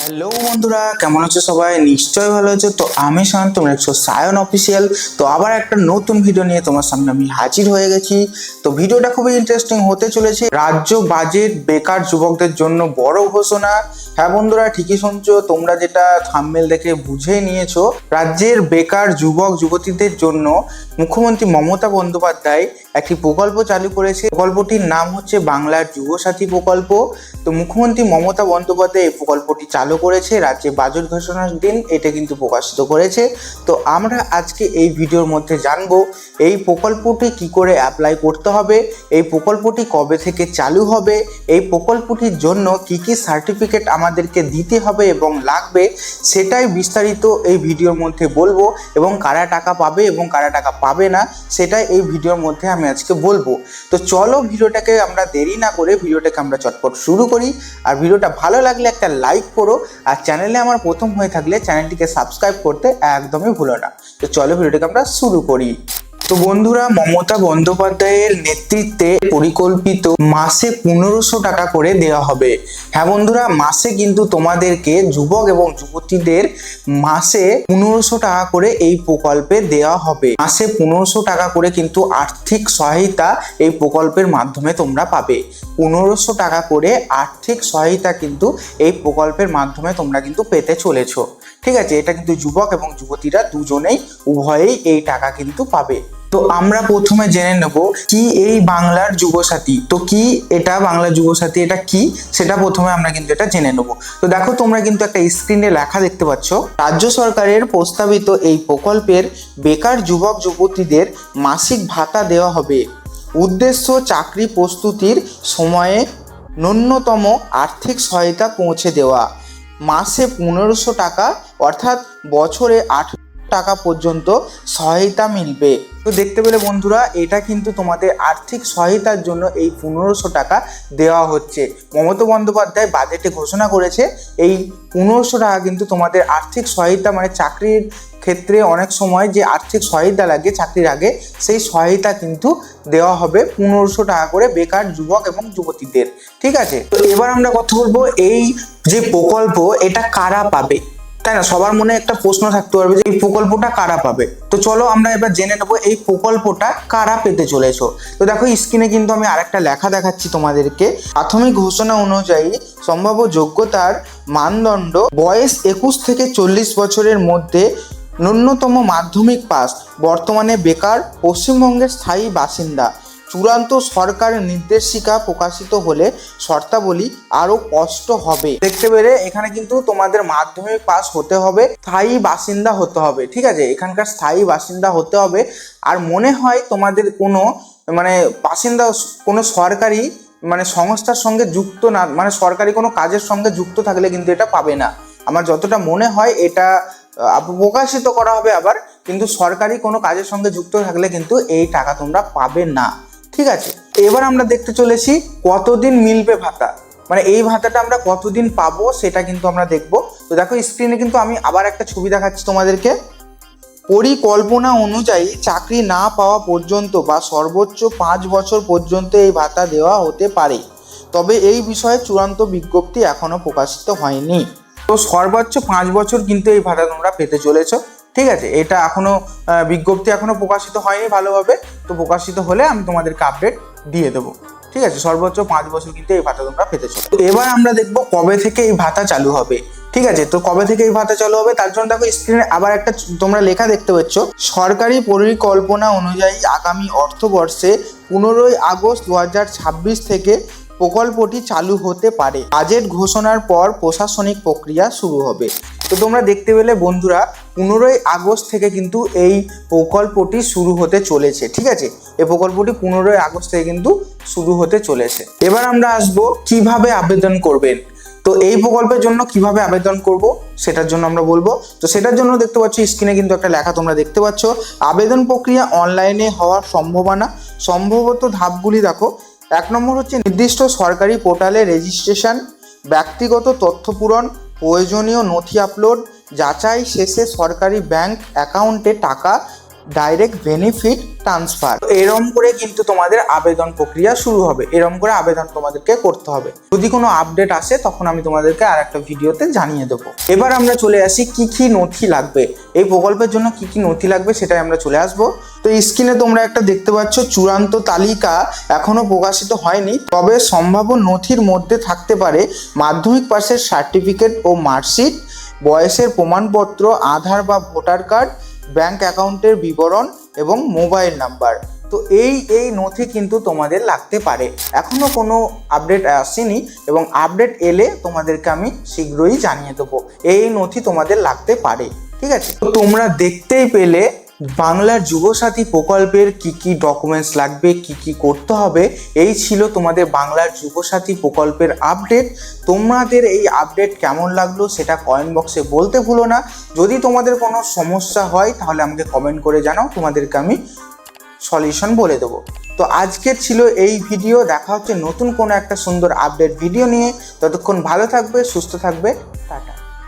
Hello বন্ধুরা, কেমন আছো সবাই? নিশ্চয়ই ভালো আছো। তো আমি সায়ন, তোমরা দেখছো সায়ন অফিসিয়াল। তো আবার একটা নতুন ভিডিও নিয়ে তোমার সামনে আমি হাজির হয়ে গেছি। তো ভিডিওটা খুবই ইন্টারেস্টিং হতে চলেছে। রাজ্য বাজেট বেকার যুবকদের জন্য বড় ঘোষণা। হ্যাঁ বন্ধুরা, ঠিকই শুনছো, তোমরা যেটা থাম্বনেল দেখে বুঝে নিয়েছো। রাজ্যের বেকার যুবক যুবতীদের জন্য মুখ্যমন্ত্রী মমতা বন্দ্যোপাধ্যায় একটি প্রকল্প চালু করেছে। প্রকল্পটির নাম হচ্ছে বাংলার যুবসাথী প্রকল্প। তো মুখ্যমন্ত্রী মমতা বন্দ্যোপাধ্যায় এই প্রকল্পটি চালু করেছে। রাজ্যে বাজেট ঘোষণার দিন এটা কিন্তু প্রকাশিত করেছে। তো আমরা আজকে এই ভিডিওর মধ্যে জানবো এই প্রকল্পটি কি করে অ্যাপ্লাই করতে হবে, এই প্রকল্পটি কবে থেকে চালু হবে, এই প্রকল্পটির জন্য কি কি সার্টিফিকেট আমাদেরকে দিতে হবে এবং লাগবে, সেটাই বিস্তারিত এই ভিডিওর মধ্যে বলবো। এবং কারা টাকা পাবে এবং কারা টাকা পাবে না সেটাই এই ভিডিওর মধ্যে আমি আজকে বলবো। তো চলো ভিডিওটাকে আমরা দেরি না করে ভিডিওটাকে আমরা চটপট শুরু করি। আর ভিডিওটা ভালো লাগলে একটা লাইক করো, আর চ্যানেলে আমার প্রথম হয়ে থাকলে চ্যানেলটিকে সাবস্ক্রাইব করতে একদমই ভুলো না। তো চলো ভিডিওটাকে আমরা শুরু করি। তো বন্ধুরা, মমতা বন্দ্যোপাধ্যায়ের নেতৃত্বে পরিকল্পিত মাসে 1500 টাকা করে দেওয়া হবে। হ্যাঁ বন্ধুরা, মাসে কিন্তু তোমাদেরকে যুবক এবং যুবতীদের মাসে 1500 টাকা করে এই প্রকল্পে দেওয়া হবে। মাসে 1500 টাকা করে কিন্তু আর্থিক সহায়তা এই প্রকল্পের মাধ্যমে তোমরা পাবে। 1500 টাকা করে আর্থিক সহায়তা কিন্তু এই প্রকল্পের মাধ্যমে তোমরা কিন্তু পেতে চলেছো। ঠিক আছে, এটা কিন্তু যুবক এবং যুবতীরা দুজনেই উভয়েই এই টাকা কিন্তু পাবে। তো আমরা প্রথমে জেনে নেব কি এই বাংলার যুবসাথী। তো কি এটা বাংলার যুবসাথী, এটা কি সেটা প্রথমে আমরা কিন্তু এটা জেনে নেব। তো দেখো, তোমরা কিন্তু একটা স্ক্রিনে লেখা দেখতে পাচ্ছ। রাজ্য সরকারের প্রস্তাবিত এই প্রকল্পের বেকার যুবক যুবতীদের মাসিক ভাতা দেওয়া হবে। উদ্দেশ্য চাকরি প্রস্তুতির সময়ে ন্যূনতম আর্থিক সহায়তা পৌঁছে দেওয়া। মাসে 1500 টাকা অর্থাৎ বছরে 8 টাকা পর্যন্ত সহায়তা মিলবে। তো দেখতে পেলে বন্ধুরা, এটা কিন্তু তোমাদের আর্থিক সহায়তার জন্য এই 1500 টাকা দেওয়া হচ্ছে। মমতা বন্দ্যোপাধ্যায় বাজেটে ঘোষণা করেছে এই 1500 টাকা কিন্তু তোমাদের আর্থিক সহায়তা, মানে চাকরির ক্ষেত্রে অনেক সময় যে আর্থিক সহায়তা লাগে চাকরির আগে, সেই সহায়তা কিন্তু দেওয়া হবে 1500 টাকা করে বেকার যুবক এবং যুবতীদের। ঠিক আছে, তো এবার আমরা কথা বলবো এই যে প্রকল্প, এটা কারা পাবে, তাই না? সবার মনে একটা প্রশ্ন থাকতে পারবে যে এই প্রকল্পটা কারা পাবে। তো চলো আমরা এবার জেনে নেবো এই প্রকল্পটা কারা পেতে চলেছো। তো দেখো, স্ক্রিনে কিন্তু আমি আরেকটা লেখা দেখাচ্ছি তোমাদেরকে। প্রাথমিক ঘোষণা অনুযায়ী সম্ভাব্য যোগ্যতার মানদণ্ড বয়স 21 থেকে 40 বছরের মধ্যে, ন্যূনতম মাধ্যমিক পাস, বর্তমানে বেকার, পশ্চিমবঙ্গের স্থায়ী বাসিন্দা। চূড়ান্ত সরকারের নির্দেশিকা প্রকাশিত হলে শর্তাবলী আরো কষ্ট হবে। দেখতে পেলে এখানে কিন্তু তোমাদের মাধ্যমিক পাস হতে হবে, স্থায়ী বাসিন্দা হতে হবে। ঠিক আছে, এখানকার স্থায়ী বাসিন্দা হতে হবে। আর মনে হয় তোমাদের কোনো বাসিন্দা কোনো সরকারি সংস্থার সঙ্গে যুক্ত না, সরকারি কোনো কাজের সঙ্গে যুক্ত থাকলে কিন্তু এটা পাবে না। আমার যতটা মনে হয় এটা প্রকাশিত করা হবে আবার, কিন্তু সরকারি কোনো কাজের সঙ্গে যুক্ত থাকলে কিন্তু এই টাকা তোমরা পাবে না। ঠিক আছে, এবার আমরা দেখতে চলেছি কতদিন মিলবে ভাতা, এই ভাতাটা আমরা কতদিন পাবো সেটা কিন্তু আমরা দেখবো। তো দেখো, স্ক্রিনে কিন্তু আমি আবার একটা ছবি দেখাচ্ছি তোমাদেরকে। পরিকল্পনা অনুযায়ী চাকরি না পাওয়া পর্যন্ত বা সর্বোচ্চ 5 বছর পর্যন্ত এই ভাতা দেওয়া হতে পারে, তবে এই বিষয়ে চূড়ান্ত বিজ্ঞপ্তি এখনো প্রকাশিত হয়নি। তো সর্বোচ্চ 5 বছর কিন্তু এই ভাতা তোমরা পেতে চলেছো। ঠিক আছে, এটা এখনো বিজ্ঞপ্তি এখনো প্রকাশিত হয়নি ভালোভাবে। তো প্রকাশিত হলে আমি তোমাদেরকে আপডেট দিয়ে দেবো। ঠিক আছে, সর্বোচ্চ 5 বছর কিন্তু এই ভাতা তোমরা পেতে চলো। তো এবার আমরা দেখবো কবে থেকে এই ভাতা চালু হবে। ঠিক আছে, তো কবে থেকে এই ভাতা চালু হবে তার জন্য দেখো, স্ক্রিনে আবার একটা তোমরা লেখা দেখতে পাচ্ছ। সরকারি পরিকল্পনা অনুযায়ী আগামী অর্থবর্ষে 15ই আগস্ট 2026 থেকে প্রকল্পটি চালু হতে পারে। বাজেট ঘোষণার পর প্রশাসনিক প্রক্রিয়া শুরু হবে। তো তোমরা দেখতে পেলে বন্ধুরা, 15ই আগস্ট থেকে কিন্তু এই প্রকল্পটি শুরু হতে চলেছে। ঠিক আছে, এই প্রকল্পটি 15ই আগস্ট থেকে কিন্তু শুরু হতে চলেছে। এবার আমরা আসবো কিভাবে আবেদন করবেন। তো এই প্রকল্পের জন্য কিভাবে আবেদন করব সেটার জন্য আমরা বলবো। তো সেটার জন্য দেখতে পাচ্ছ স্ক্রিনে কিন্তু একটা লেখা তোমরা দেখতে পাচ্ছ। আবেদন প্রক্রিয়া অনলাইনে হওয়ার সম্ভবত ধাপগুলি দেখো। 1 নম্বর হচ্ছে নির্দিষ্ট সরকারি পোর্টালে রেজিস্ট্রেশন, ব্যক্তিগত তথ্য পূরণ, প্রয়োজনীয় নথি আপলোড, যাচাই শেষে সরকারি ব্যাংক অ্যাকাউন্টে টাকা ডাইরেক্ট বেনিফিট ট্রান্সফার। এরম করে কিন্তু তোমাদের আবেদন প্রক্রিয়া শুরু হবে, এরম করে আবেদন তোমাদেরকে করতে হবে। যদি কোনো আপডেট আসে তখন আমি তোমাদেরকে আর একটা ভিডিওতে জানিয়ে দেবো। এবার আমরা চলে আসি কি কি নথি লাগবে, এই প্রকল্পের জন্য কি কি নথি লাগবে সেটাই আমরা চলে আসবো। তো স্ক্রিনে তোমরা একটা দেখতে পাচ্ছ, চূড়ান্ত তালিকা এখনো প্রকাশিত হয়নি, তবে সম্ভাব্য নথির মধ্যে থাকতে পারে মাধ্যমিক পাশের সার্টিফিকেট ও মার্কশিট, বয়সের প্রমাণপত্র, আধার বা ভোটার কার্ড, ব্যাংক অ্যাকাউন্টের বিবরণ এবং মোবাইল নাম্বার। তো এই নথি কিন্তু তোমাদের লাগতে পারে। এখনো কোনো আপডেট আসেনি এবং আপডেট এলে তোমাদেরকে আমি শীঘ্রই জানিয়ে দেবো এই নথি তোমাদের লাগতে পারে। ঠিক আছে, তো তোমরা দেখতেই পেলে বাংলার যুবসাথী প্রকল্পের কি কি ডকুমেন্টস লাগবে, কি কি করতে হবে। এই ছিল তোমাদের বাংলার যুবসাথী প্রকল্পের আপডেট। তোমাদের এই আপডেট কেমন লাগলো সেটা কমেন্ট বক্সে বলতে ভুলো না। যদি তোমাদের কোনো সমস্যা হয় তাহলে আমাকে কমেন্ট করে জানাও, তোমাদেরকে আমি সলিউশন বলে দেবো। তো আজকের ছিল এই ভিডিও, দেখা হচ্ছে নতুন কোনো একটা সুন্দর আপডেট ভিডিও নিয়ে। ততক্ষণ ভালো থাকবে, সুস্থ থাকবে, টাটা।